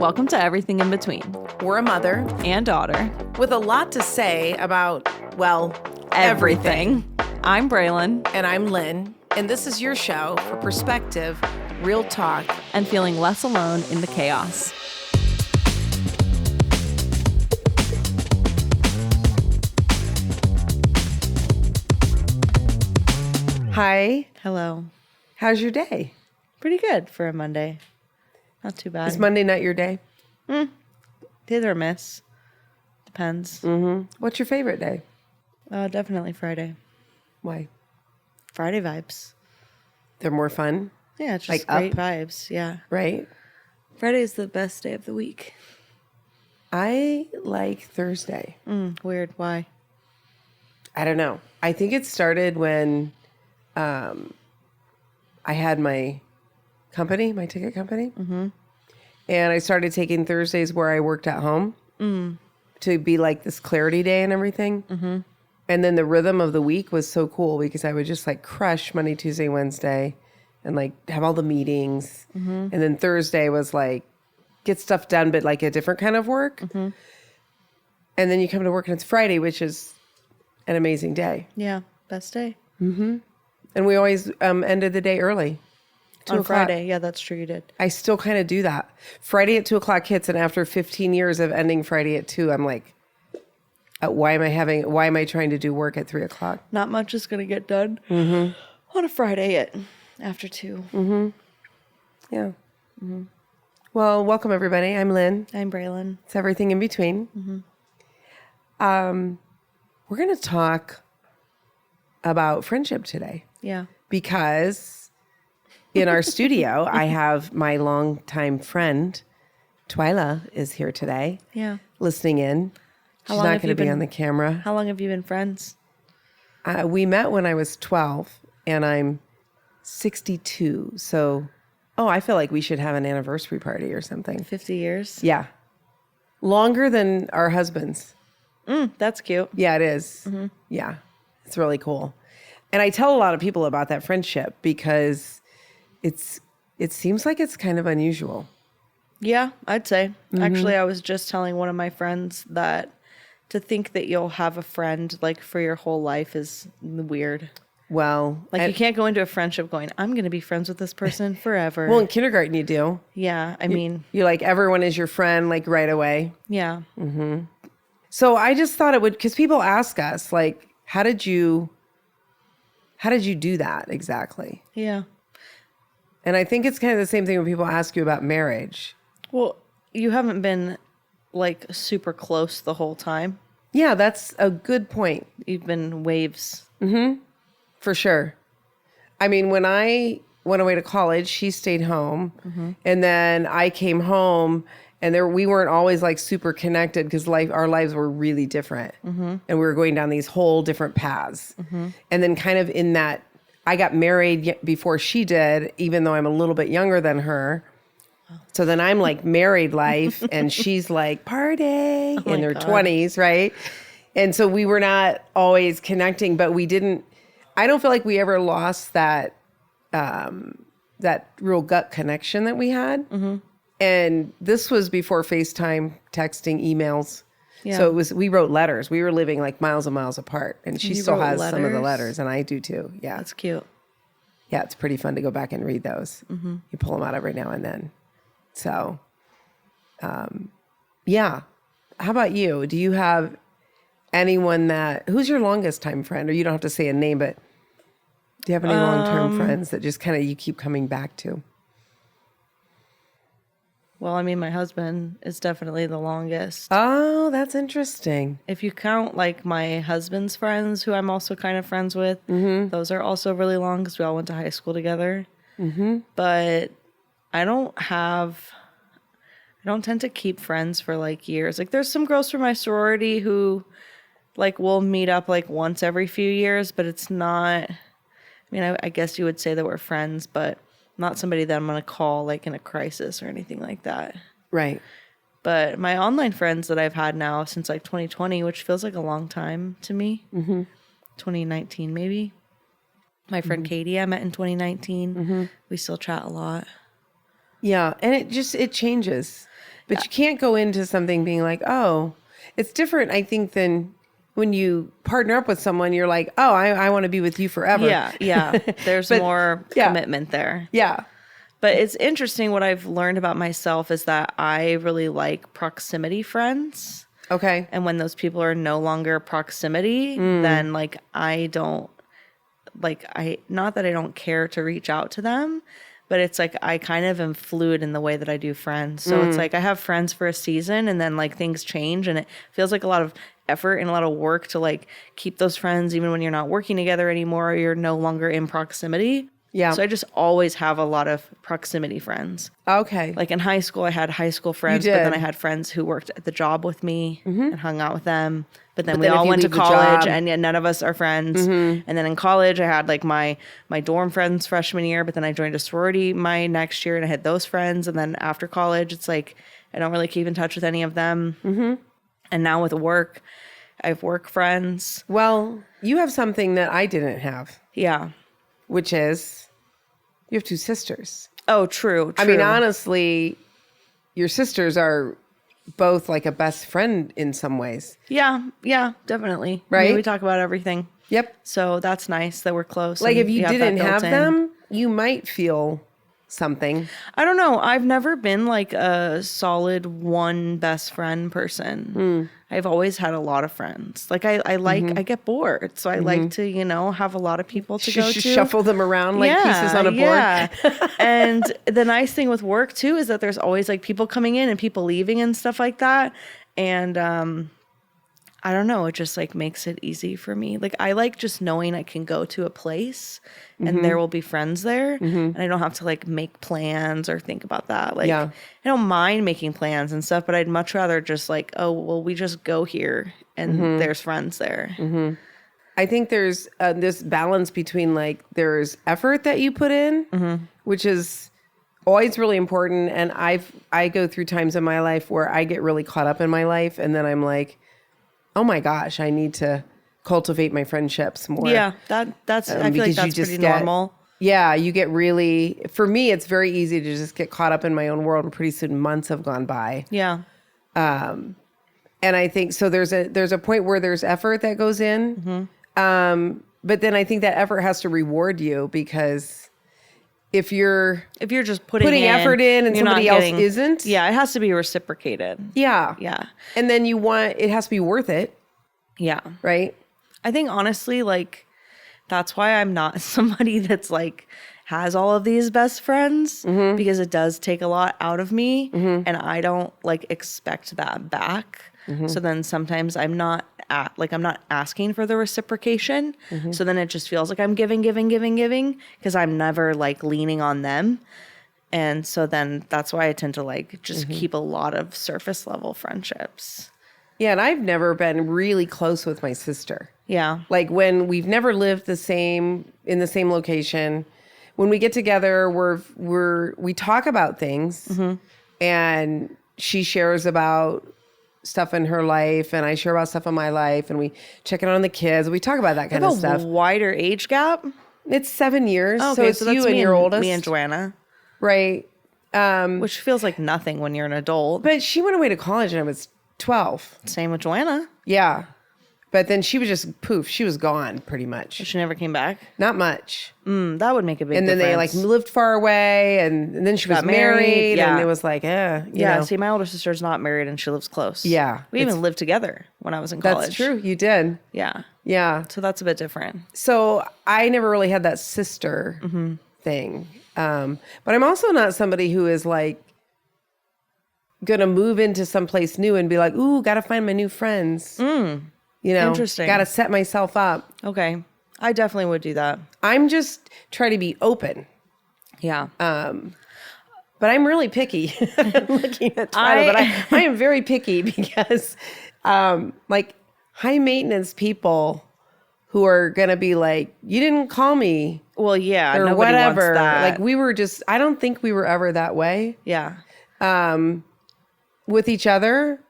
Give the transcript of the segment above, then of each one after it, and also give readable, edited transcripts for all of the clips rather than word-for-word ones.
Welcome to Everything in Between. We're a mother And daughter. with a lot to say about, well, Everything. I'm Braelyn. And I'm Lynn, and this is your show for perspective, real talk, and feeling less alone in the chaos. Hi. Hello. How's your day? Pretty good for a Monday. Not too bad. Is Monday not your day? Hit or miss. Depends. What's your favorite day? Definitely Friday. Why? Friday vibes. They're more fun, Yeah, it's Like just great up? vibes. Yeah. right? Friday is the best day of the week. I like Thursday. Weird. Why? I don't know. I think it started when I had my company, my ticket company. And I started taking Thursdays where I worked at home to be like this clarity day and everything. And then the rhythm of the week was so cool because I would just like crush Monday, Tuesday, Wednesday and like have all the meetings. And then Thursday was like get stuff done, but like a different kind of work. And then you come to work and it's Friday, which is an amazing day. Yeah. Best day. And we always ended the day early. 2 On o'clock. Friday. Yeah, that's true. You did. I still kind of do that. Friday at 2 o'clock hits, and after 15 years of ending Friday at 2, I'm like, why am I trying to do work at 3 o'clock? Not much is going to get done on a Friday after 2. Yeah. Well, welcome everybody. I'm Lynn. I'm Braelyn. It's everything in between. We're going to talk about friendship today Yeah. because in our studio, I have my longtime friend, Twyla, is here today. Yeah. Listening in. She's long not have going you to be been- on the camera. How long have you been friends? We met when I was 12 and I'm 62. So, I feel like we should have an anniversary party or something. 50 years? Yeah. Longer than our husbands. That's cute. Yeah, it is. Yeah. It's really cool. And I tell a lot of people about that friendship because it seems like it's kind of unusual. Yeah, I'd say. Actually, I was just telling one of my friends that to think that you'll have a friend like for your whole life is weird. Well, Like you can't go into a friendship going, I'm going to be friends with this person forever. well, in kindergarten you do. Yeah, I mean, You like everyone is your friend like right away. yeah. So I just thought it would, because people ask us like, how did you do that exactly? Yeah. And I think it's kind of the same thing when people ask you about marriage. Well, you haven't been like super close the whole time. Yeah, that's a good point. You've been waves. For sure. I mean, when I went away to college, she stayed home. And then I came home and we weren't always like super connected because our lives were really different. And we were going down these whole different paths. And then kind of in that, I got married before she did, even though I'm a little bit younger than her. So then I'm like married life and she's like party in her 20s, right? And so we were not always connecting, but I don't feel like we ever lost that real gut connection that we had. And this was before FaceTime, texting, emails. Yeah. So we wrote letters. We were living like miles and miles apart. And she You still wrote has some of the letters? letters and I do too. Yeah. That's cute. Yeah, it's pretty fun to go back and read those. You pull them out every now and then. So, yeah. How about you? Do you have anyone who's your longest time friend? Or you don't have to say a name, but do you have any long-term friends that just kind of you keep coming back to? Well, I mean, my husband is definitely the longest. Oh, that's interesting. If you count like my husband's friends, who I'm also kind of friends with, those are also really long because we all went to high school together. But I don't tend to keep friends for like years. Like there's some girls from my sorority who like we'll meet up like once every few years, but it's not, I mean, I guess you would say that we're friends, but not somebody that I'm going to call like in a crisis or anything like that. Right. But my online friends that I've had now since like 2020, which feels like a long time to me, 2019 maybe. My friend Katie, I met in 2019. We still chat a lot. Yeah. And it changes. But you can't go into something being like, oh, it's different, I think, than when you partner up with someone, you're like, oh, I want to be with you forever. Yeah. There's more commitment there. Yeah. But it's interesting what I've learned about myself is that I really like proximity friends. Okay. And when those people are no longer proximity, then like I don't not that I don't care to reach out to them, but it's like I kind of am fluid in the way that I do friends. So it's like I have friends for a season and then like things change and it feels like a lot of effort and a lot of work to like keep those friends even when you're not working together anymore or you're no longer in proximity. Yeah. So I just always have a lot of proximity friends. Okay. Like in high school, I had high school friends, but then I had friends who worked at the job with me and hung out with them. But then we all went to college and yet none of us are friends. And then in college, I had like my dorm friends freshman year, but then I joined a sorority my next year and I had those friends. And then after college, it's like I don't really keep in touch with any of them. And now with work, I have work friends. Well, you have something that I didn't have. Yeah. Which is you have two sisters. Oh, true. I mean, honestly, your sisters are both like a best friend in some ways. Yeah, definitely. Right? I mean, we talk about everything. Yep. So that's nice that we're close. Like if you didn't have them, you might feel something. I don't know. I've never been like a solid one best friend person. I've always had a lot of friends. Like I I get bored. So I like to, have a lot of people to go to. Shuffle them around like pieces on a board. Yeah. And the nice thing with work too is that there's always like people coming in and people leaving and stuff like that. And I don't know, it just like makes it easy for me. Like I like just knowing I can go to a place and there will be friends there and I don't have to like make plans or think about that. Like I don't mind making plans and stuff, but I'd much rather just like, oh, well, we just go here and there's friends there. I think there's this balance between like there's effort that you put in, which is always really important. And I go through times in my life where I get really caught up in my life and then I'm like, oh my gosh, I need to cultivate my friendships more. Yeah, that's I feel like that's pretty normal. Yeah, you get really, for me, it's very easy to just get caught up in my own world and pretty soon months have gone by. Yeah. And I think, so there's a point where there's effort that goes in. But then I think that effort has to reward you because if you're just putting effort in and somebody else isn't. Yeah, it has to be reciprocated. Yeah. Yeah. And then it has to be worth it. Yeah. Right? I think honestly, like, that's why I'm not somebody that's like has all of these best friends because it does take a lot out of me and I don't like expect that back. So then sometimes I'm not asking for the reciprocation. So then it just feels like I'm giving because I'm never like leaning on them. And so then that's why I tend to like just keep a lot of surface level friendships. Yeah, and I've never been really close with my sister. Yeah. Like when we've never lived in the same location. When we get together, we talk about things and she shares about stuff in her life and I share about stuff in my life and we check in on the kids. We talk about that kind of stuff. A wider age gap? It's 7 years. Oh, okay, so it's you and your oldest. Me and Joanna. Right. Which feels like nothing when you're an adult. But she went away to college and I was 12. Same with Joanna. Yeah. But then she was just poof. She was gone pretty much. She never came back? Not much. That would make a big difference. And then they like lived far away and then she was married yeah. and it was like, you know. See, my older sister's not married and she lives close. Yeah. We even lived together when I was in college. That's true. You did. Yeah. Yeah. So that's a bit different. So I never really had that sister thing. But I'm also not somebody who is like going to move into someplace new and be like, ooh, got to find my new friends. You know, interesting. Got to set myself up. Okay. I definitely would do that. I'm just trying to be open. Yeah. But I'm really picky. I'm looking at Twyla, but I am very picky because like high maintenance people who are going to be like, you didn't call me. Well, yeah. Or nobody whatever. Wants that. Like we were just, I don't think we were ever that way. Yeah. With each other.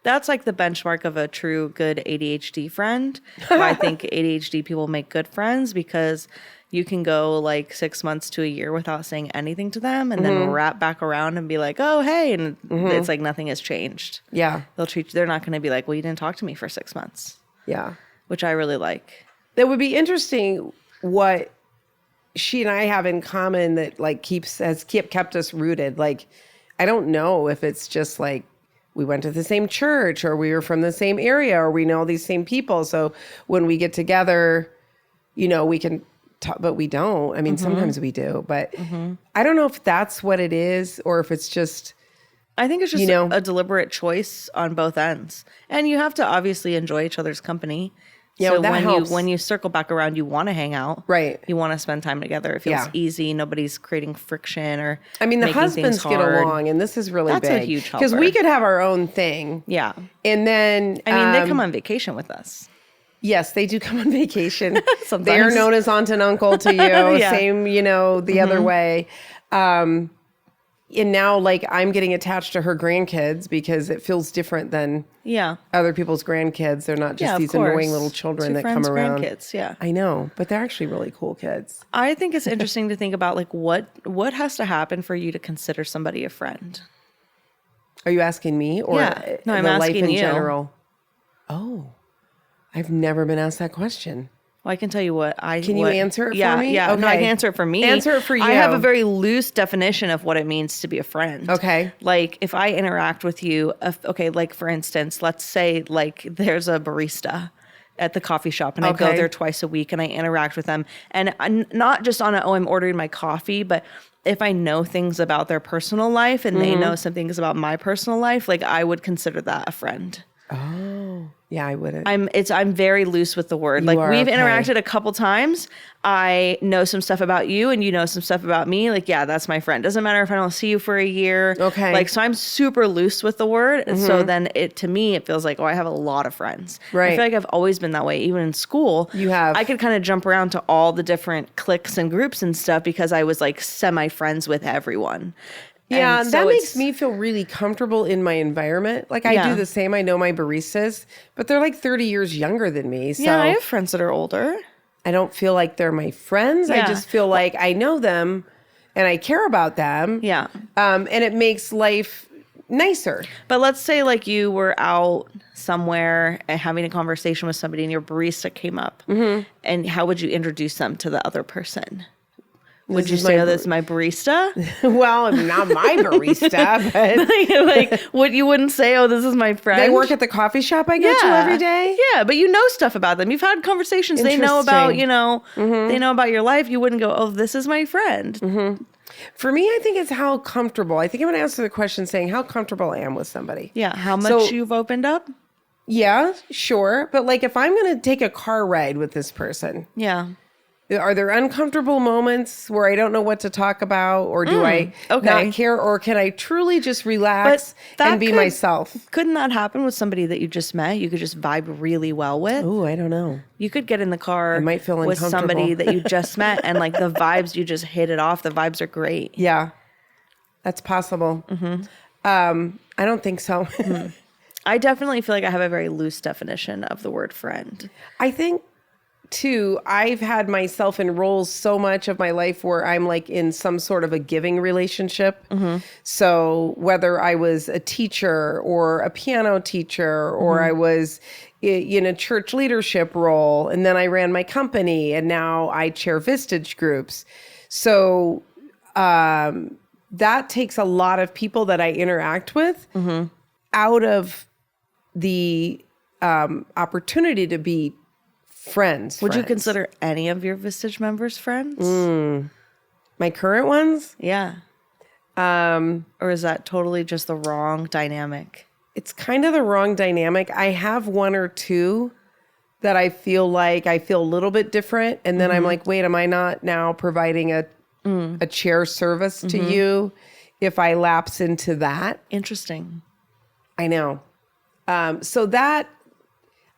That's like the benchmark of a true good ADHD friend. I think ADHD people make good friends because you can go like 6 months to a year without saying anything to them and then wrap back around and be like, oh, hey. And it's like nothing has changed. Yeah. They're not going to be like, well, you didn't talk to me for 6 months. Yeah. Which I really like. That would be interesting what she and I have in common that like kept us rooted. Like, I don't know if it's just like we went to the same church or we were from the same area or we know these same people. So when we get together, you know, we can talk, but we don't. I mean, sometimes we do, but I don't know if that's what it is or if it's just, I think it's just a deliberate choice on both ends. And you have to obviously enjoy each other's company. Yeah, so that helps. when you circle back around, you want to hang out. Right. You want to spend time together. It feels easy. Nobody's creating friction or I mean, the making husbands things get hard. along, and this is really That's big. a huge because helper. we could have our own thing. Yeah. And then I mean, they come on vacation with us. Yes, they do come on vacation. They are Sometimes. known as aunt and uncle to you. Yeah. Same, you know, the other way. And now, like, I'm getting attached to her grandkids because it feels different than other people's grandkids. They're not just these annoying little children that come around. Grandkids, yeah. I know, but they're actually really cool kids. I think it's interesting to think about, like, what has to happen for you to consider somebody a friend? Are you asking me or No, I'm the life asking in you. general? Oh, I've never been asked that question. Well, I can tell you what I Can you answer it for me? Yeah, Okay. no, I can answer it for me. Answer it for you. I have a very loose definition of what it means to be a friend. Okay. Like if I interact with you, like for instance, let's say like there's a barista at the coffee shop and I go there twice a week and I interact with them. And I'm not just on I'm ordering my coffee, but if I know things about their personal life and they know some things about my personal life, like I would consider that a friend. Oh, yeah, I wouldn't. I'm very loose with the word. Like we've interacted a couple times. I know some stuff about you and you know some stuff about me. Like, yeah, that's my friend. Doesn't matter if I don't see you for a year. Okay. Like, so I'm super loose with the word. And so then to me, it feels like, oh, I have a lot of friends. Right. I feel like I've always been that way. Even in school, You have. I could kind of jump around to all the different cliques and groups and stuff because I was like semi-friends with everyone. Yeah, And that so makes me feel really comfortable in my environment. Like I do the same. I know my baristas, but they're like 30 years younger than me. So Yeah, I have friends that are older. I don't feel like they're my friends. I Yeah. just feel like I know them and I care about them. Yeah. And it makes life nicer. But let's say like you were out somewhere and having a conversation with somebody and your barista came up. And how would you introduce them to the other person? Would you say, oh, this is my barista? Well, not my barista, but You wouldn't say, oh, this is my friend? they work at the coffee shop I go to every day. Yeah, but you know stuff about them. You've had conversations. They know about, they know about your life. You wouldn't go, oh, this is my friend. For me, I think it's how comfortable. I think I'm going to answer the question saying how comfortable I am with somebody. Yeah, how much you've opened up? Yeah, sure. But like if I'm going to take a car ride with this person, Yeah. are there uncomfortable moments where I don't know what to talk about or do I not care or can I truly just relax and be myself? Couldn't that happen with somebody that you just met? You could just vibe really well with. Oh, I don't know. You could get in the car might feel with somebody uncomfortable. that you just met and like the vibes, you just hit it off. The vibes are great. Yeah, that's possible. I don't think so. I definitely feel like I have a very loose definition of the word friend. I think too, I've had myself in roles so much of my life where I'm like in some sort of a giving relationship. So whether I was a teacher or a piano teacher or I was in a church leadership role and then I ran my company and now I chair Vistage groups. So that takes a lot of people that I interact with out of the opportunity to be friends. Would you consider any of your Vistage members friends? My current ones? Yeah. Or is that totally just the wrong dynamic? It's kind of the wrong dynamic. I have one or two that I feel a little bit different. And then I'm like, wait, am I not now providing a chair service to you if I lapse into that? Interesting. I know. So that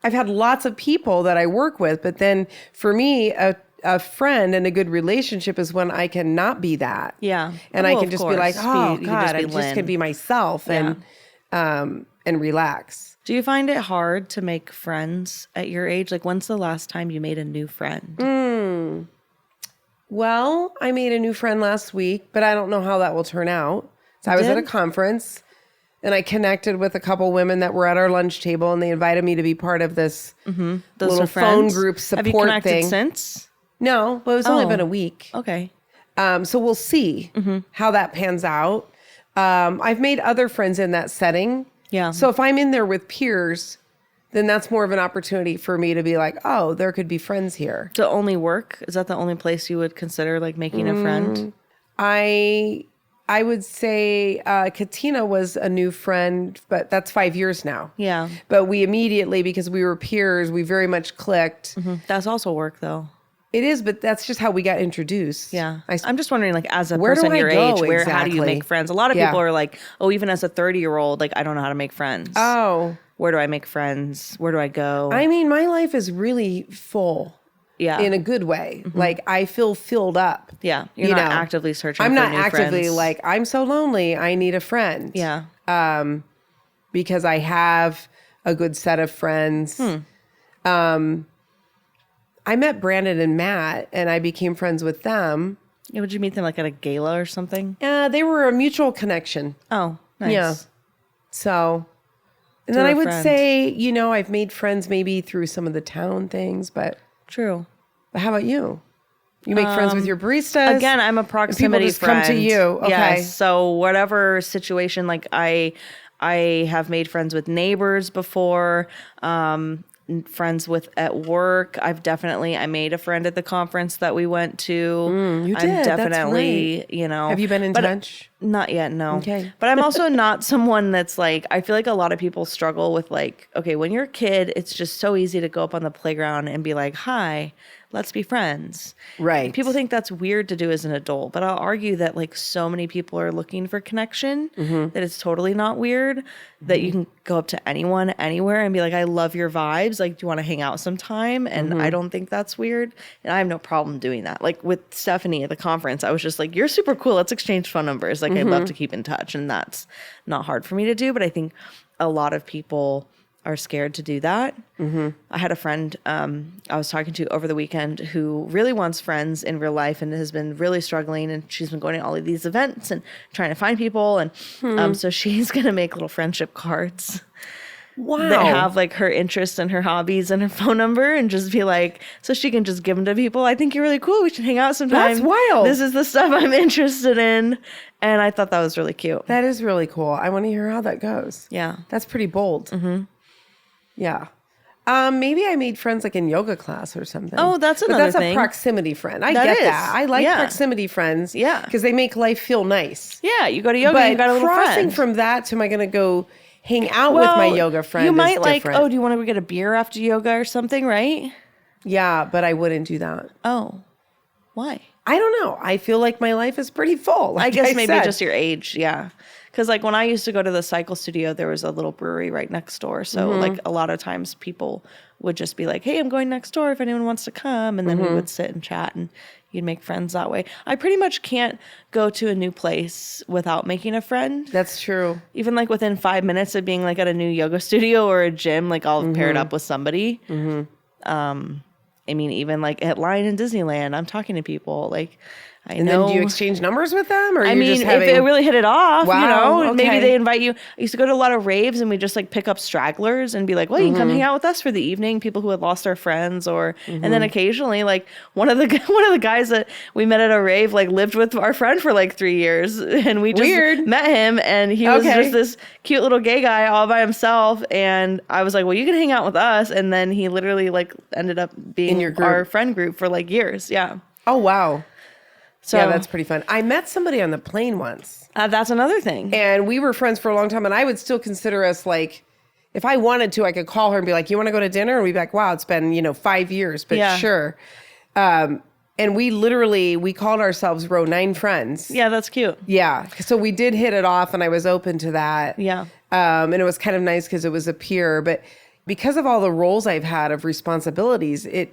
I've had lots of people that I work with, but then for me, a friend and a good relationship is when I can not be that. Yeah. And Well, I can of just be like, course. oh You can God, just be I just Lynne. can be myself and relax. Do you find it hard to make friends at your age? Like, when's the last time you made a new friend? Well, I made a new friend last week, but I don't know how that will turn out. So I was at a conference and I connected with a couple women that were at our lunch table and they invited me to be part of this little phone group support Have you connected thing. since? No, but it's only been a week. Okay. So we'll see how that pans out. I've made other friends in that setting. Yeah. So if I'm in there with peers, then that's more of an opportunity for me to be like, oh, there could be friends here. So only work? Is that the only place you would consider like making a friend? I would say Katina was a new friend, but that's 5 years now. Yeah. But we immediately, because we were peers, we very much clicked. That's also work though. It is, but that's just how we got introduced. Yeah. I'm just wondering, like, as a Where do person I your go age, how do you exactly? make friends? A lot of Yeah. people are like, oh, even as a 30-year-old, like, I don't know how to make friends. Oh. Where do I make friends? Where do I go? I mean, my life is really full. Yeah. In a good way. Like, I feel filled up. Yeah. You're you not know? actively searching I'm for not new actively friends. like, I'm so lonely, I need a friend. Yeah. Because I have a good set of friends. I met Brandon and Matt, and I became friends with them. Yeah, would you meet them like at a gala or something? They were a mutual connection. Oh, nice. Yeah. So, and then To I a would friend. say, you know, I've made friends maybe through some of the town things, but True. how about you? You make friends with your baristas? Again, I'm a proximity just friend. come to you. Okay. Yeah, so whatever situation, like I have made friends with neighbors before, friends with at work. I made a friend at the conference that we went to. You I'm did. That's definitely, right. you know. Have you been in but touch? Not yet, no. Okay. But I'm also not someone that's like, I feel like a lot of people struggle with like, okay, when you're a kid, it's just so easy to go up on the playground and be like, hi, let's be friends. Right. People think that's weird to do as an adult, but I'll argue that like so many people are looking for connection that it's totally not weird, that you can go up to anyone, anywhere and be like, I love your vibes. Like, do you want to hang out sometime? And I don't think that's weird. And I have no problem doing that. Like with Stephanie at the conference, I was just like, you're super cool. Let's exchange phone numbers. Like I'd love to keep in touch. And that's not hard for me to do. But I think a lot of people are scared to do that. I had a friend I was talking to over the weekend who really wants friends in real life and has been really struggling. And she's been going to all of these events and trying to find people. And so she's going to make little friendship cards Wow. that have like her interests and her hobbies and her phone number and just be like, so she can just give them to people. I think you're really cool. We should hang out sometime. That's wild. This is the stuff I'm interested in. And I thought that was really cute. That is really cool. I want to hear how that goes. Yeah. That's pretty bold. Yeah. Maybe I made friends like in yoga class or something. Oh, that's But another that's thing. a proximity friend. I That get is. that. I like Yeah. proximity friends. Yeah. Because they make life feel nice. Yeah. You go to yoga, But you got a little crossing friend. from that to am I going to go hang out with my yoga friend You is might like, different. oh, do you want to go get a beer after yoga or something, right? Yeah, but I wouldn't do that. Oh, why? I don't know. I feel like my life is pretty full. I like guess maybe said. just your age. Yeah. Because like when I used to go to the cycle studio, there was a little brewery right next door. So like a lot of times people would just be like, hey, I'm going next door if anyone wants to come. And then we would sit and chat and you'd make friends that way. I pretty much can't go to a new place without making a friend. That's true. Even like within 5 minutes of being like at a new yoga studio or a gym, like I'll pair it up with somebody. I mean, even like at Lion in Disneyland, I'm talking to people like I And know. then do you exchange numbers with them? Or I you're mean, just having... if it really hit it off, Wow, you know, maybe okay. they invite you. I used to go to a lot of raves and we just like pick up stragglers and be like, well, you can come hang out with us for the evening. People who had lost their friends or, and then occasionally like one of the guys that we met at a rave, like lived with our friend for like 3 years and we just Weird. met him and he was Okay. just this cute little gay guy all by himself. And I was like, well, you can hang out with us. And then he literally like ended up being In your group. our friend group for like years. Yeah. Oh, wow. So Yeah, that's pretty fun. I met somebody on the plane once. that's another thing. And we were friends for a long time. And I would still consider us like, if I wanted to, I could call her and be like, you want to go to dinner? And we'd be like, wow, it's been, 5 years, but Yeah. sure. And we called ourselves Row 9 Friends. Yeah, that's cute. Yeah. So we did hit it off and I was open to that. Yeah. And it was kind of nice because it was a peer. But because of all the roles I've had of responsibilities, it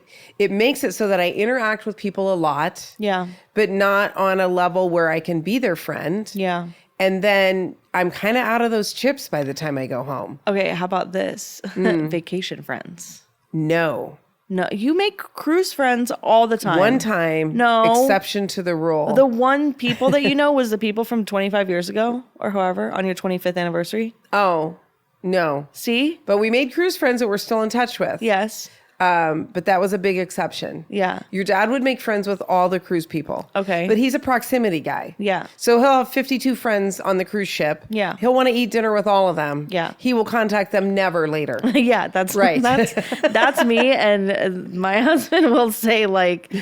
makes it so that I interact with people a lot. Yeah. But not on a level where I can be their friend. Yeah. And then I'm kind of out of those chips by the time I go home. Okay, how about this? Vacation friends. No. No, you make cruise friends all the time. One time. No. Exception to the rule. The one people that you know was the people from 25 years ago or however on your 25th anniversary. Oh, no. See? But we made cruise friends that we're still in touch with. Yes. But that was a big exception. Yeah. Your dad would make friends with all the cruise people. Okay. But he's a proximity guy. Yeah. So he'll have 52 friends on the cruise ship. Yeah. He'll want to eat dinner with all of them. Yeah. He will contact them never later. Yeah, that's Right. That's me. And my husband will say like,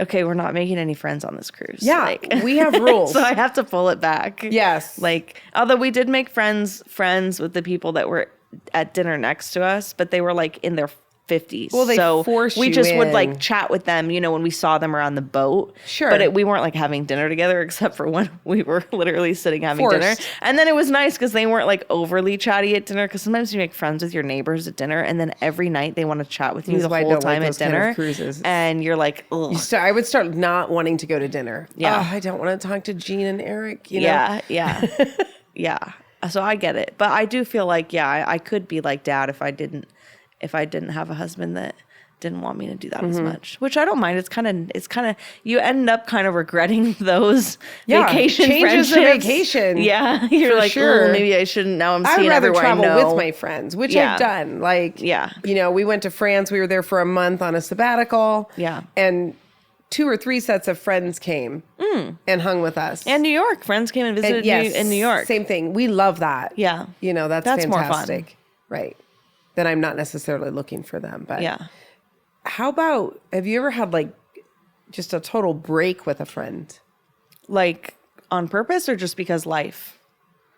okay, we're not making any friends on this cruise. Yeah. Like, We have rules. so I have to pull it back. Yes. Like, although we did make friends with the people that were at dinner next to us, but they were like in their 50s. Well, they so force we you just would in. like chat with them, when we saw them around the boat. Sure. But we weren't like having dinner together except for when we were literally sitting having dinner. And then it was nice because they weren't like overly chatty at dinner, because sometimes you make friends with your neighbors at dinner and then every night they want to chat with you the whole time at dinner. Kind of cruises. And you're like, ugh. I would start not wanting to go to dinner. Yeah. Oh, I don't want to talk to Gene and Eric. You know? Yeah, yeah, yeah. So I get it, but I do feel like I could be like Dad if I didn't have a husband that didn't want me to do that as much, which I don't mind. It's kind of you end up kind of regretting those vacation changes friendships. the vacation. Yeah, you're for like, sure. oh, maybe I shouldn't. Now I'm I'd seeing rather everyone travel I know. with my friends, which Yeah. I've done. Like, Yeah. We went to France. We were there for a month on a sabbatical. Yeah. And 2 or 3 sets of friends came and hung with us. And New York, friends came and visited me in New York. Same thing. We love that. Yeah. That's more fun. fantastic. Right. Then I'm not necessarily looking for them. But Yeah. how about, have you ever had like just a total break with a friend? Like on purpose or just because life?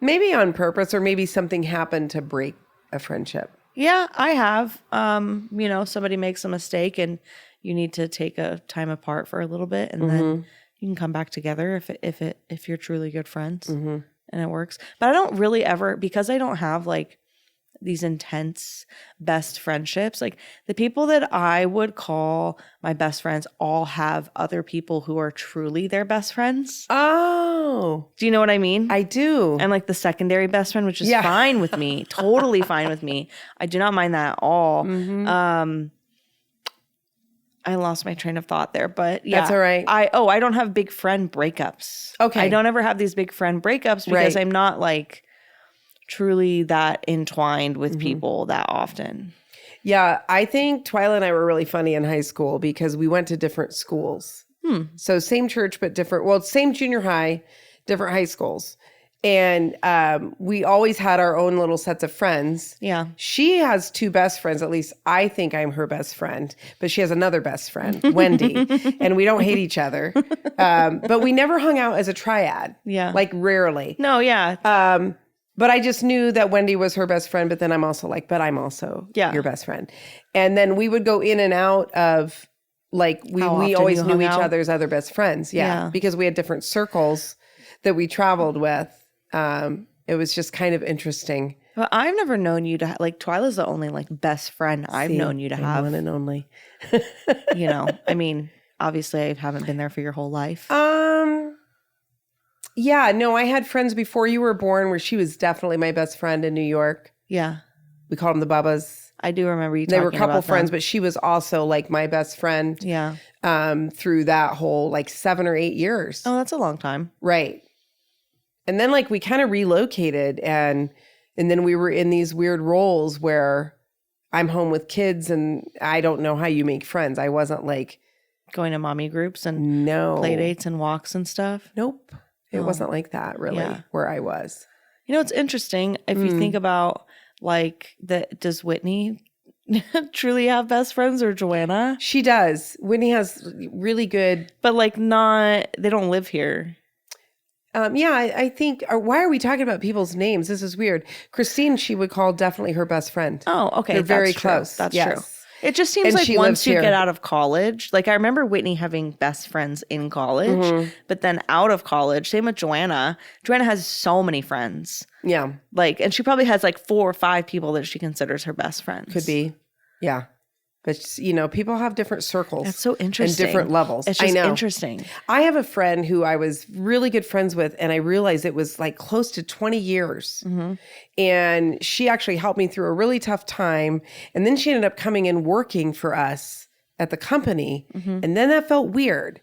Maybe on purpose, or maybe something happened to break a friendship. Yeah, I have. Somebody makes a mistake and you need to take a time apart for a little bit, and then you can come back together if you're truly good friends and it works. But I don't really ever, because I don't have like these intense best friendships. Like the people that I would call my best friends all have other people who are truly their best friends. Oh, Do you know what I mean? I do. I'm like the secondary best friend, which is fine with me. Totally fine with me. I do not mind that at all. I lost my train of thought there, but yeah. That's all right. I don't have big friend breakups. Okay. I don't ever have these big friend breakups because I'm not like truly that entwined with people that often. Yeah, I think Twyla and I were really funny in high school because we went to different schools. So same church, but different. Well, same junior high, different high schools. And we always had our own little sets of friends. Yeah. She has 2 best friends. At least I think I'm her best friend. But she has another best friend, Wendy. And we don't hate each other. But we never hung out as a triad. Yeah. Like rarely. No, yeah. But I just knew that Wendy was her best friend. But then I'm also like, but I'm also your best friend. And then we would go in and out of, like, we always you knew hung each out? other's other best friends. Yeah. Because we had different circles that we traveled with. It was just kind of interesting. But I've never known you to like Twyla's the only like best friend I've known you to have. One and only. I mean, obviously I haven't been there for your whole life. Yeah, no, I had friends before you were born where she was definitely my best friend in New York. Yeah. We called them the Bubbas. I do remember you They talking were a couple about friends, them. but she was also like my best friend. Yeah. Through that whole like 7 or 8 years. Oh, that's a long time. Right. And then like we kind of relocated and then we were in these weird roles where I'm home with kids and I don't know how you make friends. I wasn't like Going to mommy groups and play dates and walks and stuff. Nope. It wasn't like that really where I was. It's interesting if you think about like does Whitney truly have best friends or Joanna? She does. Whitney has really good. But like they don't live here. I think, why are we talking about people's names? This is weird. Christine, she would call definitely her best friend. Oh, okay. They're very true. close. That's Yes. true. It just seems And like she once lives you here. get out of college, like I remember Whitney having best friends in college, but then out of college, same with Joanna. Joanna has so many friends. Yeah. Like, and she probably has like 4 or 5 people that she considers her best friends. Could be. Yeah. But, people have different circles. That's so interesting. And different levels. It's just I know. interesting. I have a friend who I was really good friends with, and I realized it was like close to 20 years. Mm-hmm. And she actually helped me through a really tough time. And then she ended up coming and working for us at the company. Mm-hmm. And then that felt weird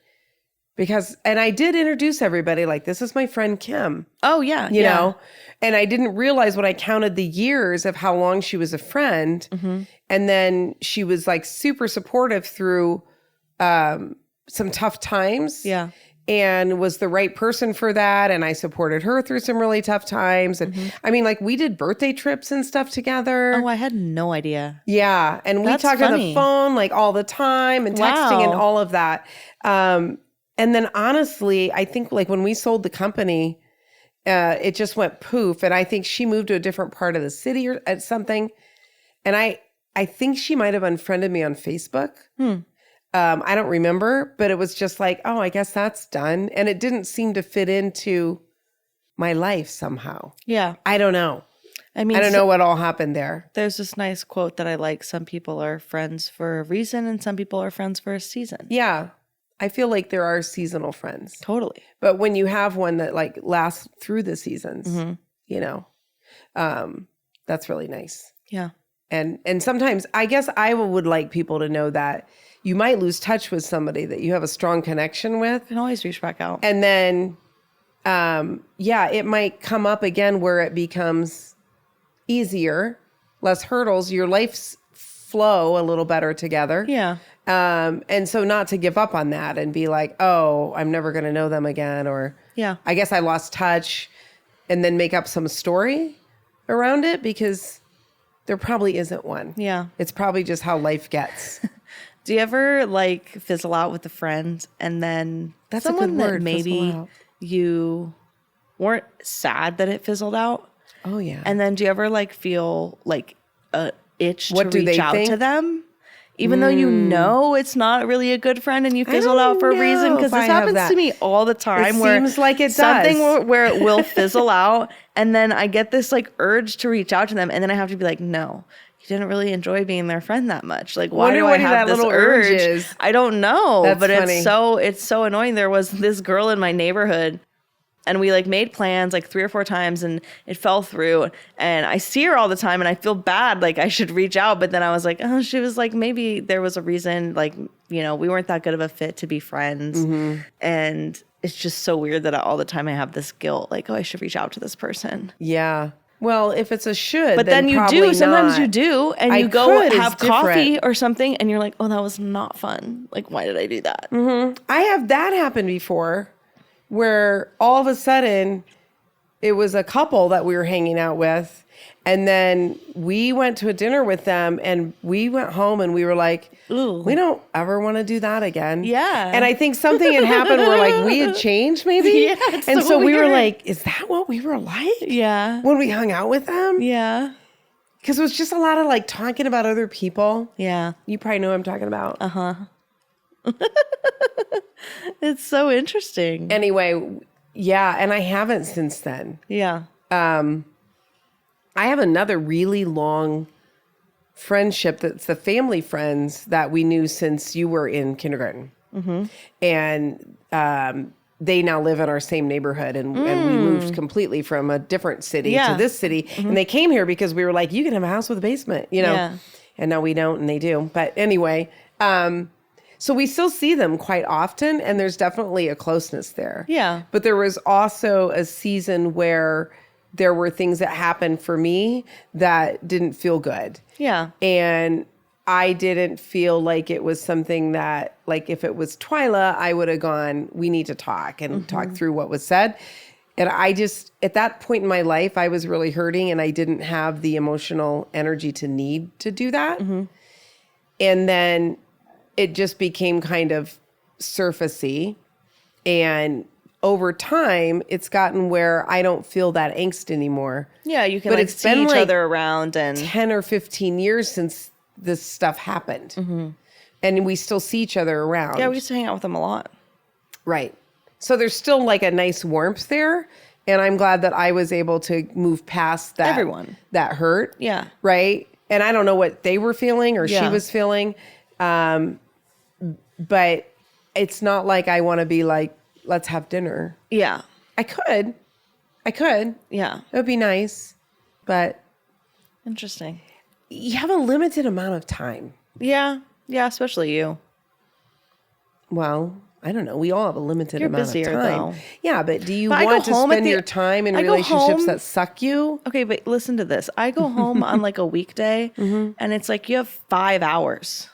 and I did introduce everybody, like, this is my friend Kim. Oh, yeah. You know? And I didn't realize when I counted the years of how long she was a friend. Mm-hmm. And then she was like super supportive through some tough times. Yeah. And was the right person for that. And I supported her through some really tough times. And I mean, like, we did birthday trips and stuff together. Oh, I had no idea. Yeah. And we talked on the phone like all the time and texting and all of that. And then honestly, I think like when we sold the company, it just went poof. And I think she moved to a different part of the city or something. And I think she might have unfriended me on Facebook. I don't remember, but it was just like, oh, I guess that's done. And it didn't seem to fit into my life somehow. Yeah. I don't know. I mean, I don't know what all happened there. There's this nice quote that I like. Some people are friends for a reason and some people are friends for a season. Yeah. I feel like there are seasonal friends. Totally. But when you have one that like lasts through the seasons, that's really nice. Yeah. And sometimes I guess I would like people to know that you might lose touch with somebody that you have a strong connection with. You can always reach back out. And then, it might come up again where it becomes easier, less hurdles, your life's flow a little better together. Yeah. And so not to give up on that and be like, oh, I'm never going to know them again. Or I guess I lost touch, and then make up some story around it because there probably isn't one. Yeah. It's probably just how life gets. Do you ever like fizzle out with a friend and then That's a someone good word, that maybe fizzle out. you weren't sad that it fizzled out? Oh, yeah. And then do you ever like feel like a itch What to do they reach out think? to them? Even though you know it's not really a good friend and you fizzled out for a reason? Because this happens to me all the time. It where seems like it something does. where it will fizzle out, and then I get this like urge to reach out to them, and then I have to be like, no, you didn't really enjoy being their friend that much. Like, why Wonder do I what have that this little urge? urge is. I don't know, That's but funny. it's so annoying. There was this girl in my neighborhood. And we like made plans like 3 or 4 times and it fell through. And I see her all the time and I feel bad. Like I should reach out. But then I was like, oh, she was like, maybe there was a reason, like, we weren't that good of a fit to be friends. Mm-hmm. And it's just so weird that all the time I have this guilt, like, oh, I should reach out to this person. Yeah. Well, if it's a should, But then you probably do. Sometimes not. you do. And I you go could, have it's coffee different. or something. And you're like, oh, that was not fun. Like, why did I do that? Mm-hmm. I have that happen before where all of a sudden it was a couple that we were hanging out with. And then we went to a dinner with them and we went home and we were like, Ooh. we don't ever want to do that again. Yeah. And I think something had happened where like we had changed maybe. Yeah, it's and so so we were weird. like, is that what we were like? Yeah. When we hung out with them? Yeah. Because it was just a lot of like talking about other people. Yeah. You probably know what I'm talking about. Uh-huh. It's so interesting. Anyway, yeah. And I haven't since then. Yeah. I have another really long friendship that's the family friends that we knew since you were in kindergarten. Mm-hmm. And they now live in our same neighborhood. And we moved completely from a different city to this city. Mm-hmm. And they came here because we were like, you can have a house with a basement, Yeah. And now we don't and they do. But anyway, so we still see them quite often. And there's definitely a closeness there. Yeah. But there was also a season where there were things that happened for me that didn't feel good. Yeah. And I didn't feel like it was something that, like if it was Twyla, I would have gone, we need to talk and talk through what was said. And I just, at that point in my life, I was really hurting and I didn't have the emotional energy to need to do that. Mm-hmm. And then it just became kind of surfacey. And over time, it's gotten where I don't feel that angst anymore. Yeah, you can But like it's see been each like other around and 10 or 15 years since this stuff happened. Mm-hmm. And we still see each other around. yeah, we used to hang out with them a lot. Right. So there's still like a nice warmth there. And I'm glad that I was able to move past that. Everyone. That hurt. Yeah. Right. and I don't know what they were feeling or she Yeah. was feeling. But it's not like I want to be like, let's have dinner. Yeah. I could. Yeah. It would be nice, but Interesting. you have a limited amount of time. Yeah. Yeah, especially you. Well, I don't know. We all have a limited You're amount busier, of time. though. Yeah, but do you But I go want to home at spend the- your time in I go relationships home- that suck you? Okay, but listen to this. I go home on like a weekday and it's like you have 5 hours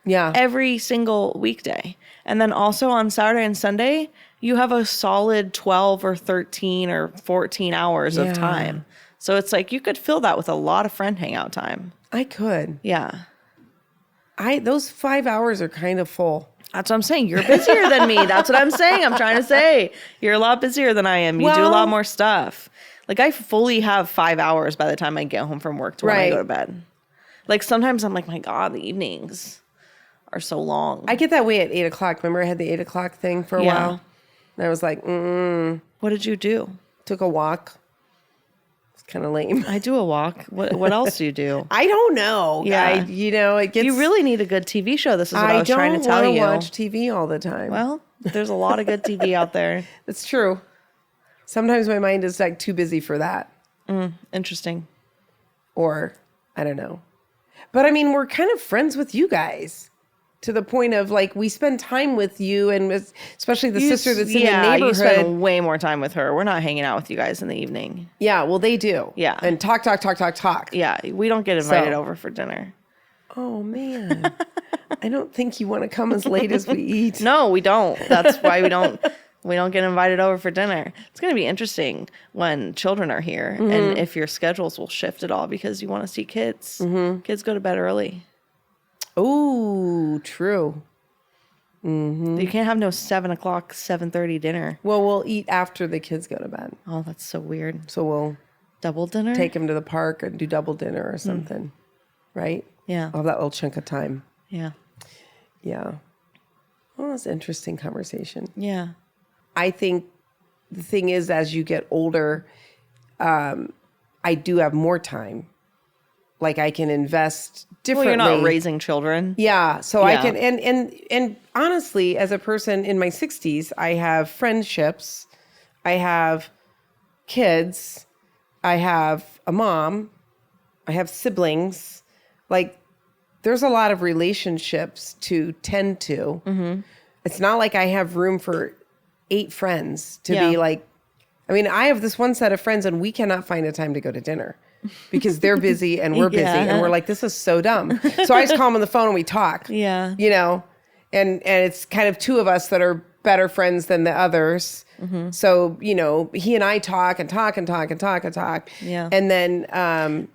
Yeah. every single weekday. And then also on Saturday and Sunday, you have a solid 12 or 13 or 14 hours Yeah. of time. So it's like you could fill that with a lot of friend hangout time. I could. Yeah. Those 5 hours are kind of full. That's what I'm saying. You're busier than me. That's what I'm saying. I'm trying to say you're a lot busier than I am. You do a Well- lot more stuff. Like I fully have 5 hours by the time I get home from work to when I Right. go to bed. Like sometimes I'm like, my God, the evenings are so long. I get that way at 8:00. Remember I had the 8:00 thing for a Yeah. while? And I was like, What did you do? took a walk. It's kind of lame. I do a walk. What else do you do? I don't know. Yeah. It gets. You really need a good TV show. This is what I was trying to tell don't you. wanna watch TV all the time. Well, there's a lot of good TV out there. It's true. Sometimes my mind is like too busy for that. Interesting. Or I don't know. But I mean, we're kind of friends with you guys to the point of like we spend time with you and especially the sister that's in the neighborhood. You spend way more time with her. We're not hanging out with you guys in the evening. Yeah, well, they do. Yeah. And talk. Yeah, we don't get invited So- over for dinner. Oh, man. I don't think you want to come as late as we eat. No, we don't. That's why we don't get invited over for dinner. It's going to be interesting when children are here and if your schedules will shift at all because you want to see kids. Kids go to bed early. Oh, true. You can't have no 7 o'clock, 7:30 dinner. Well, we'll eat after the kids go to bed. Oh, that's so weird. So we'll Double dinner? take them to the park and do double dinner or something. Right? Yeah. I'll have that little chunk of time. Yeah. Yeah. Well, that's an interesting conversation. Yeah. I think the thing is, as you get older, I do have more time. Like I can invest Well, differently. you're not raising children. Yeah. So I Yeah. can, and honestly, as a person in my 60s, I have friendships, I have kids, I have a mom, I have siblings. Like there's a lot of relationships to tend to. It's not like I have room for 8 friends to Yeah. be like, I mean, I have this one set of friends and we cannot find a time to go to dinner because they're busy and we're busy and we're like, this is so dumb. So I just call them on the phone and we talk. Yeah. You know, and it's kind of 2 of us that are better friends than the others. So, you know, he and I talk and talk and talk and talk and talk. Yeah. And then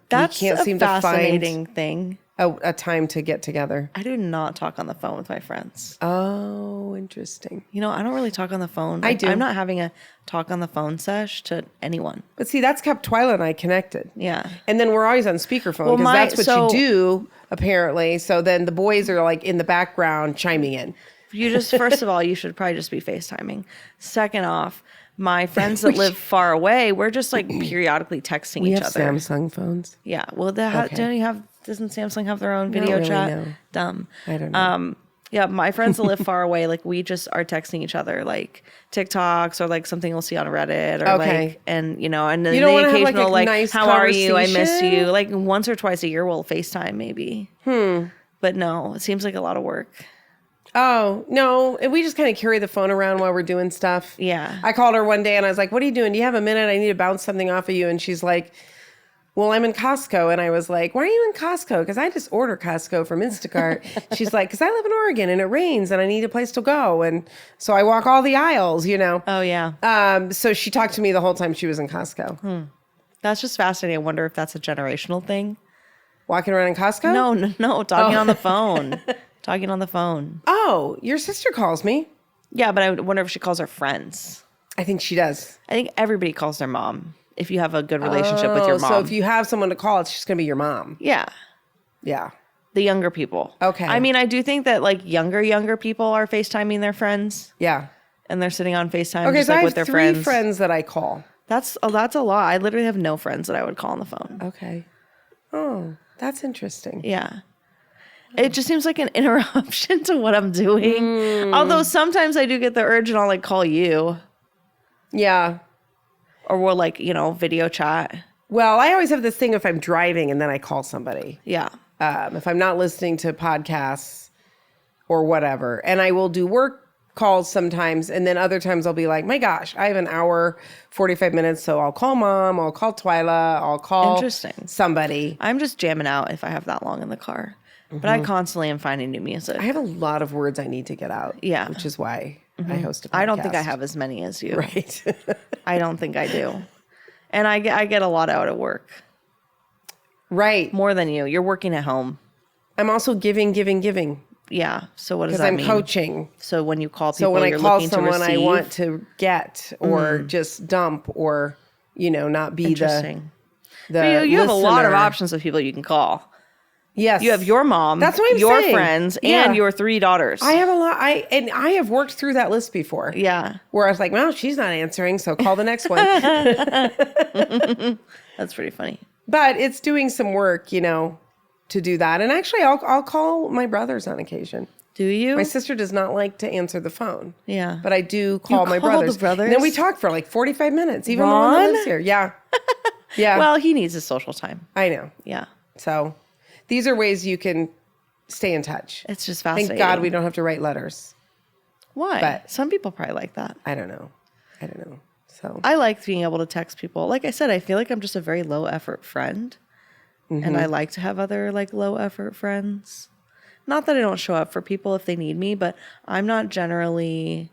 That's we can't a seem to fascinating find thing. a time to get together. I do not talk on the phone with my friends. Oh, interesting. You know, I don't really talk on the phone. I do. I'm not having a talk on the phone sesh to anyone. But see, that's kept Twyla and I connected. Yeah. And then we're always on speakerphone Well, because that's what so- you do, apparently. So then the boys are like in the background chiming in. You just, first of all, you should probably just be FaceTiming. Second off, my friends that live far away, we're just like periodically texting We each have other. Samsung phones. Yeah. Well, Okay. doesn't Samsung have their own video really, chat? no. Dumb. I don't know. Yeah, my friends that live far away, like we just are texting each other, like TikToks or like something we'll see on Reddit or Okay. like, and you know, and then You the don't wanna have, like, occasional a like, nice how are you? I miss conversation? you. Like once or twice a year we'll FaceTime maybe. But no, it seems like a lot of work. Oh, no. And we just kind of carry the phone around while we're doing stuff. Yeah. I called her one day and I was like, what are you doing? Do you have a minute? I need to bounce something off of you. And she's like, well, I'm in Costco. And I was like, why are you in Costco? Because I just order Costco from Instacart. She's like, because I live in Oregon and it rains and I need a place to go. And so I walk all the aisles, you know. Oh yeah. So she talked to me the whole time she was in Costco. That's just fascinating. I wonder if that's a generational thing. Walking around in Costco? No, talking on the phone. Talking on the phone. Oh, your sister calls me. Yeah, but I wonder if she calls her friends. I think she does. I think everybody calls their mom if you have a good relationship with your mom. So if you have someone to call, it's just going to be your mom. Yeah. Yeah. The younger people. Okay. I mean, I do think that like younger people are FaceTiming their friends Yeah. and they're sitting on FaceTime Okay, just so like I with have their 3 friends. that I call. That's a lot. I literally have no friends that I would call on the phone. Okay. Oh. That's interesting. Yeah. It just seems like an interruption to what I'm doing. Although sometimes I do get the urge and I'll like call you. Yeah. Or we'll like, video chat. Well, I always have this thing if I'm driving and then I call somebody. Yeah. If I'm not listening to podcasts or whatever. And I will do work calls sometimes. And then other times I'll be like, my gosh, I have an hour, 45 minutes. So I'll call mom, I'll call Twyla, I'll call somebody. I'm just jamming out if I have that long in the car. But I constantly am finding new music. I have a lot of words I need to get out. Yeah. Which is why I host a podcast. I don't think I have as many as you. Right. I don't think I do. And I get a lot out at work. Right. More than you. You're working at home. I'm also giving. Yeah. So what does that mean? Because I'm coaching. So when you call people, so when you're I call looking someone, to receive? I want to get or just dump or, not be the you have a lot of listener. options of people you can call. Yes. You have your mom, that's what I'm your saying. friends, and your 3 daughters. I have a lot. I have worked through that list before. Yeah. Where I was like, well, she's not answering, so call the next one. That's pretty funny. But it's doing some work, to do that. And actually, I'll call my brothers on occasion. Do you? My sister does not like to answer the phone. Yeah. But I do call my brothers. The brothers. And then we talk for like 45 minutes, even Ron? the one that lives here. Yeah. Yeah. Well, he needs his social time. I know. Yeah. So these are ways you can stay in touch. It's just fascinating. Thank God we don't have to write letters. Why? But some people probably like that. I don't know. So I like being able to text people. Like I said, I feel like I'm just a very low effort friend. And I like to have other like low effort friends. Not that I don't show up for people if they need me, but I'm not generally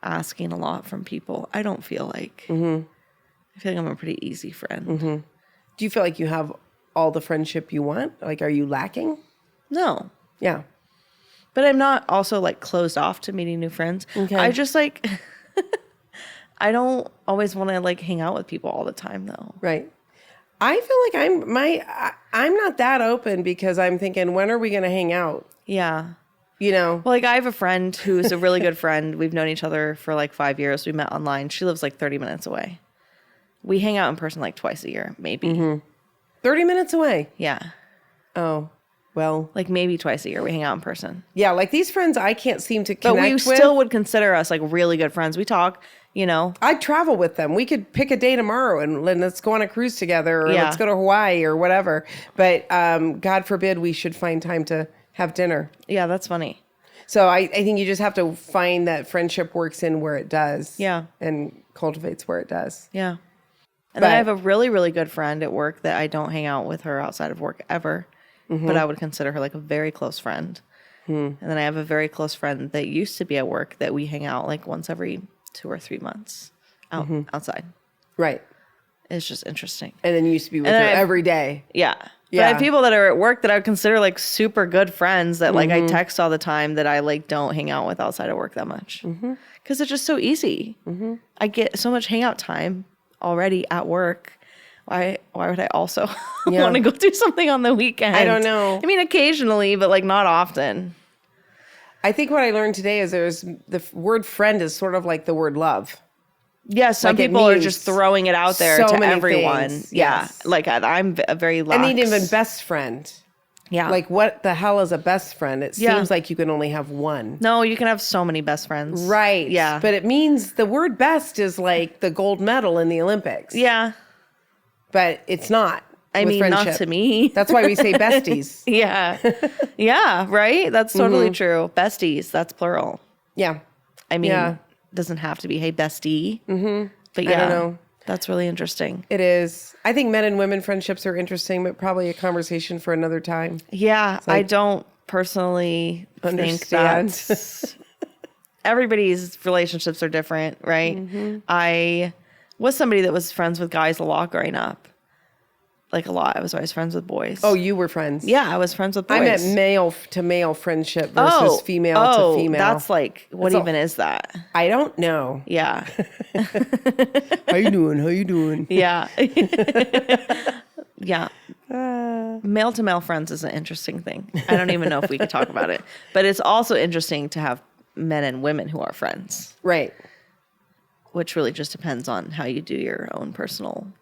asking a lot from people. I don't feel like. I feel like I'm a pretty easy friend. Do you feel like you have all the friendship you want? Like, are you lacking? No. Yeah. But I'm not also like closed off to meeting new friends. Okay. I just like, I don't always want to like hang out with people all the time though. Right. I feel like I'm not that open because I'm thinking, when are we going to hang out? Yeah. Well, like I have a friend who's a really good friend. We've known each other for like 5 years. We met online. She lives like 30 minutes away. We hang out in person like twice a year, maybe. 30 minutes away. Yeah. Oh, well. Like maybe twice a year we hang out in person. Yeah, like these friends I can't seem to connect with. But we still would consider us like really good friends. We talk, I'd travel with them. We could pick a day tomorrow and let's go on a cruise together or let's go to Hawaii or whatever. But God forbid we should find time to have dinner. Yeah, that's funny. So I think you just have to find that friendship works in where it does. Yeah. And cultivates where it does. Yeah. And then I have a really, really good friend at work that I don't hang out with her outside of work ever. But I would consider her like a very close friend. And then I have a very close friend that used to be at work that we hang out like once every 2 or 3 months outside. Right. It's just interesting. And then you used to be with her every day. Yeah. But I have people that are at work that I would consider like super good friends that like I text all the time that I like don't hang out with outside of work that much. Because it's just so easy. I get so much hangout time already at work. Why would I also want to go do something on the weekend? I don't know. I mean, occasionally, but like not often. I think what I learned today is the word friend is sort of like the word love. Yeah, some like people are just throwing it out there so to many everyone. things. Yeah, Yes. like I'm a very lax. I mean, even best friend. Yeah. Like, what the hell is a best friend? It seems like you can only have one. No, you can have so many best friends. Right. Yeah. But it means the word best is like the gold medal in the Olympics. Yeah. But it's not. I mean, friendship. not to me. That's why we say besties. Yeah. Yeah, right? That's totally true. Besties, that's plural. Yeah. I mean, doesn't have to be, hey, bestie. But yeah, I don't know. That's really interesting. It is. I think men and women friendships are interesting, but probably a conversation for another time. Yeah, I don't personally think that everybody's relationships are different, right? I was somebody that was friends with guys a lot growing up. Like a lot. I was always friends with boys. Oh, you were friends? Yeah, I was friends with boys. I meant male to male friendship versus female to female. That's like, what even is that? I don't know. Yeah. How you doing? How you doing? Yeah. Yeah. Male to male friends is an interesting thing. I don't even know if we could talk about it. But it's also interesting to have men and women who are friends. Right. Which really just depends on how you do your own personal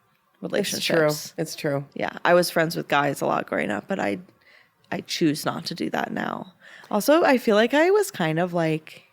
relationships. It's true. Yeah, I was friends with guys a lot growing up, but I choose not to do that now. Also, I feel like I was kind of like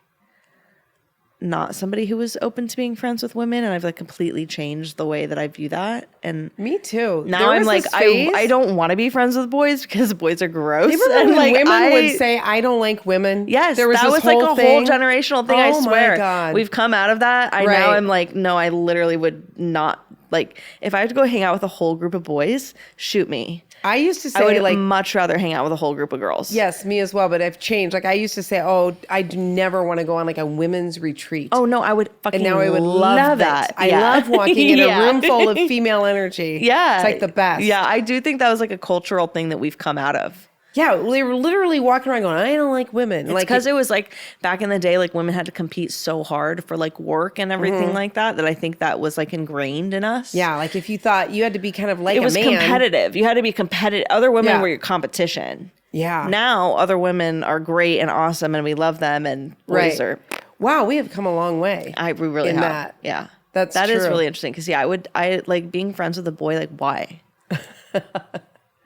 not somebody who was open to being friends with women, and I've like completely changed the way that I view that. And Me too. now I'm like, I don't want to be friends with boys because boys are gross. Remember and when like women would say, "I don't like women"? Yes, there was that this was like a thing. whole generational thing. I Oh swear, my God. we've come out of that. Now Right. I'm like, no, I literally would not like if I had to go hang out with a whole group of boys. Shoot me. I used to say, I would like, much rather hang out with a whole group of girls. yes, me as well. But I've changed. Like I used to say, oh, I do never want to go on like a women's retreat. Oh no, I would fucking and now I would love that. that. Yeah. I love walking in Yeah. a room full of female energy. Yeah, it's like the best. Yeah, I do think that was like a cultural thing that we've come out of. Yeah, they were literally walking around going, I don't like women. It's like because it was like back in the day, like women had to compete so hard for like work and everything like that I think that was like ingrained in us. yeah, like if you thought you had to be kind of like It was a man. competitive. You had to be competitive. Other women Yeah. were your competition. Yeah. Now other women are great and awesome and we love them and boys Right. are Wow, we have come a long way. we really in have. that. Yeah. That's that is true. really interesting because I like being friends with a boy, like why?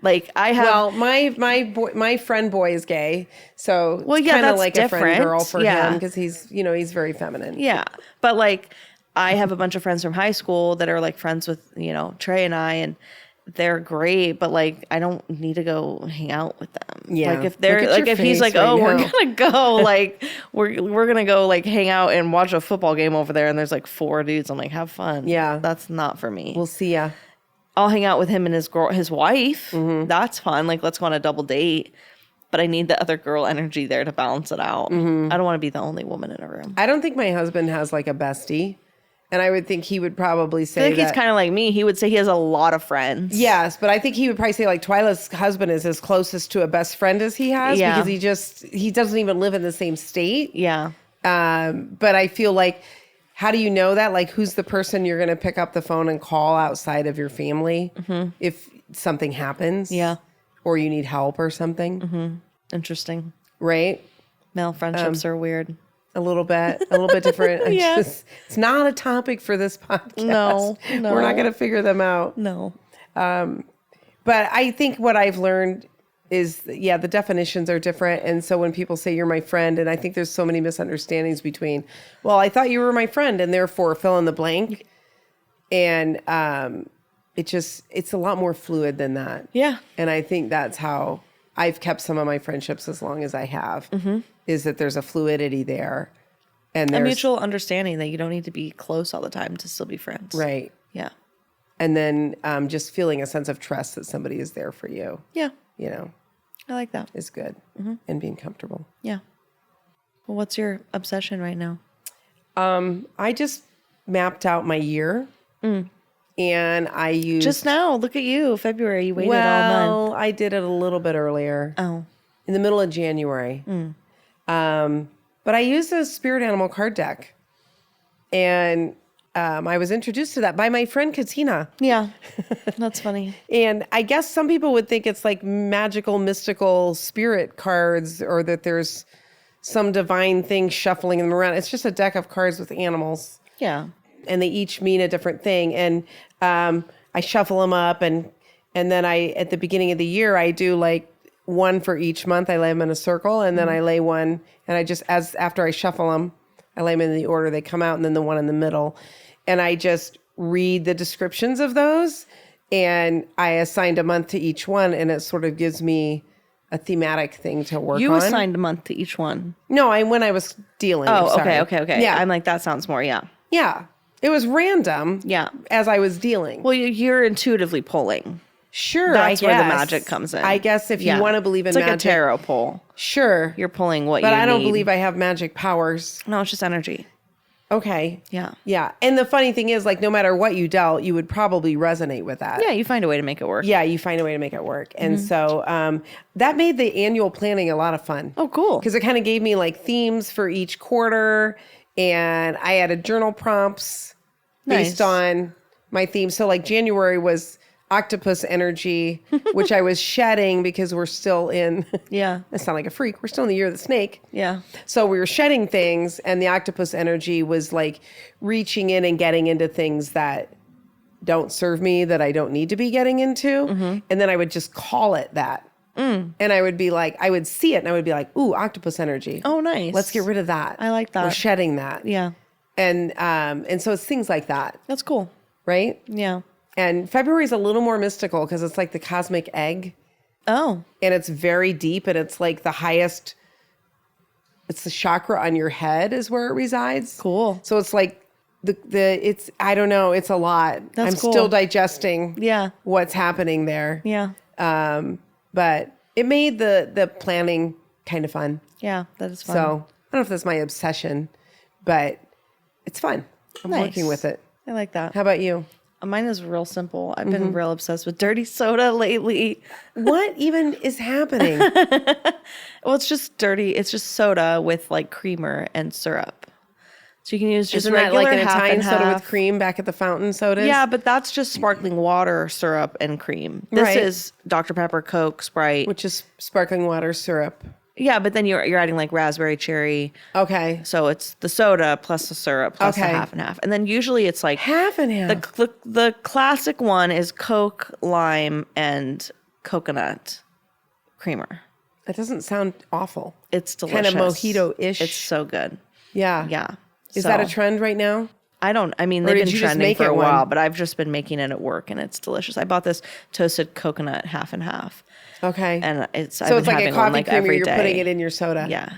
Like I have Well, my friend boy is gay, so Well, it's yeah, kind of that's like a different. friend girl for Yeah. him because he's very feminine. Yeah. But like I have a bunch of friends from high school that are like friends with, Trey and I, and they're great, but like I don't need to go hang out with them. Yeah. Like if they're Look at like your if he's face like, "Oh, right we're now." going to go like we're going to go like hang out and watch a football game over there," and there's like four dudes, I'm like, "Have fun." Yeah. That's not for me. We'll see ya. I'll hang out with him and his wife. Mm-hmm. That's fun. Like let's go on a double date. But I need the other girl energy there to balance it out. Mm-hmm. I don't want to be the only woman in a room. I don't think my husband has like a bestie, and I would think he would probably I say think that. he's kind of like me. He would say he has a lot of friends. Yes, but I think he would probably say like Twyla's husband is as closest to a best friend as he has Yeah. because he doesn't even live in the same state. Yeah. But I feel like, how do you know that? Like, who's the person you're going to pick up the phone and call outside of your family if something happens? Yeah. Or you need help or something, Interesting. right? Male friendships are weird. A little bit different. Yeah. It's not a topic for this podcast. No. We're not going to figure them out. No. But I think what I've learned is, the definitions are different. And so when people say you're my friend, and I think there's so many misunderstandings between, well, I thought you were my friend and therefore fill in the blank. And it's a lot more fluid than that. Yeah. And I think that's how I've kept some of my friendships as long as I have, is that there's a fluidity there. And A there's mutual understanding that you don't need to be close all the time to still be friends. right. Yeah. And then just feeling a sense of trust that somebody is there for you, Yeah. I like that. is good, and being comfortable. Yeah. Well, what's your obsession right now? I just mapped out my year, and I used Just now. Look at you. February. You waited all month. I did it a little bit earlier, Oh. in the middle of January. But I used a spirit animal card deck, and I was introduced to that by my friend Katina. Yeah. That's funny. And I guess some people would think it's like magical, mystical spirit cards, or that there's some divine thing shuffling them around. It's just a deck of cards with animals, Yeah. and they each mean a different thing. And I shuffle them up, and then at the beginning of the year, I do like one for each month. I lay them in a circle, and then I lay one, and after I shuffle them, I lay them in the order they come out, and then the one in the middle. And I just read the descriptions of those, and I assigned a month to each one, and it sort of gives me a thematic thing to work on. You assigned a month to each one. No, when I was dealing. Oh, sorry. okay. Yeah. I'm like, that sounds more, yeah. Yeah. It was random. Yeah. As I was dealing. Well, you're intuitively pulling. Sure. That's I where the guess. magic comes in. I guess if you want to believe in it's like magic. a tarot pull. Sure. You're pulling what you But need. I don't believe I have magic powers. No, it's just energy. Okay. Yeah. Yeah. And the funny thing is, like, no matter what you dealt, you would probably resonate with that. Yeah, you find a way to make it work. Yeah, you find a way to make it work. And so that made the annual planning a lot of fun. Oh, cool. Because it kind of gave me like themes for each quarter. And I added journal prompts based Nice. on my theme. So like January was octopus energy, which I was shedding because we're still in, Yeah. I sound like a freak, we're still in the year of the snake. Yeah. So we were shedding things, and the octopus energy was like reaching in and getting into things that don't serve me that I don't need to be getting into. And then I would just call it that. And I would be like, I would see it and I would be like, ooh, octopus energy. Oh, nice. Let's get rid of that. I like that. We're shedding that. Yeah. And so it's things like that, That's cool. right? Yeah. And February is a little more mystical because it's like the cosmic egg. Oh. And it's very deep and it's like the highest, it's the chakra on your head is where it resides. Cool. So it's like it's, I don't know, it's a lot. That's I'm cool. still digesting Yeah. what's happening there. Yeah. But it made the planning kind of fun. Yeah. That is fun. So I don't know if that's my obsession, but it's fun. I'm Nice. working with it. I like that. How about you? Mine is real simple. I've been real obsessed with dirty soda lately. What even is happening? Well, it's just dirty. It's just soda with like creamer and syrup. So you can use just Isn't that regular like an half Italian and soda half. with cream back at the fountain sodas? Yeah, but that's just sparkling water, syrup, and cream. This Right. is Dr. Pepper, Coke, Sprite. Which is sparkling water syrup. Yeah, but then you're adding like raspberry, cherry. Okay. So it's the soda plus the syrup plus the Okay. half and half. And then usually it's like Half and half. the classic one is Coke, lime, and coconut creamer. That doesn't sound awful. It's delicious. Kind of mojito-ish. It's so good. Yeah. Yeah. Is that a So- trend right now? I mean, Or they've did been you just trending make for it a one? while, but I've just been making it at work and it's delicious. I bought this toasted coconut half and half. Okay. And I've so been it's like a having coffee one like creamer, every you're day. putting it in your soda. Yeah.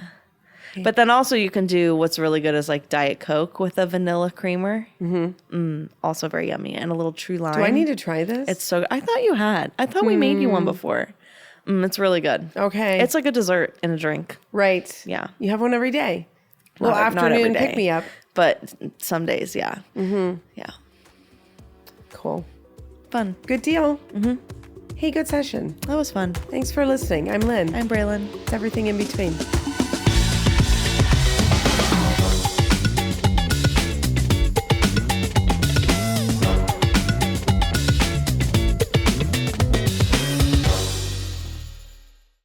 But then also you can do what's really good is like Diet Coke with a vanilla creamer. Also very yummy. And a little true lime. Do I need to try this? It's so I thought you had. I thought we made you one before. It's really good. Okay. It's like a dessert in a drink. right. Yeah. You have one every day. Well, Not every afternoon day. pick me up. But some days, yeah. Yeah. Cool. Fun. Good deal. Hey, good session. That was fun. Thanks for listening. I'm Lynn. I'm Braelyn. It's everything in between.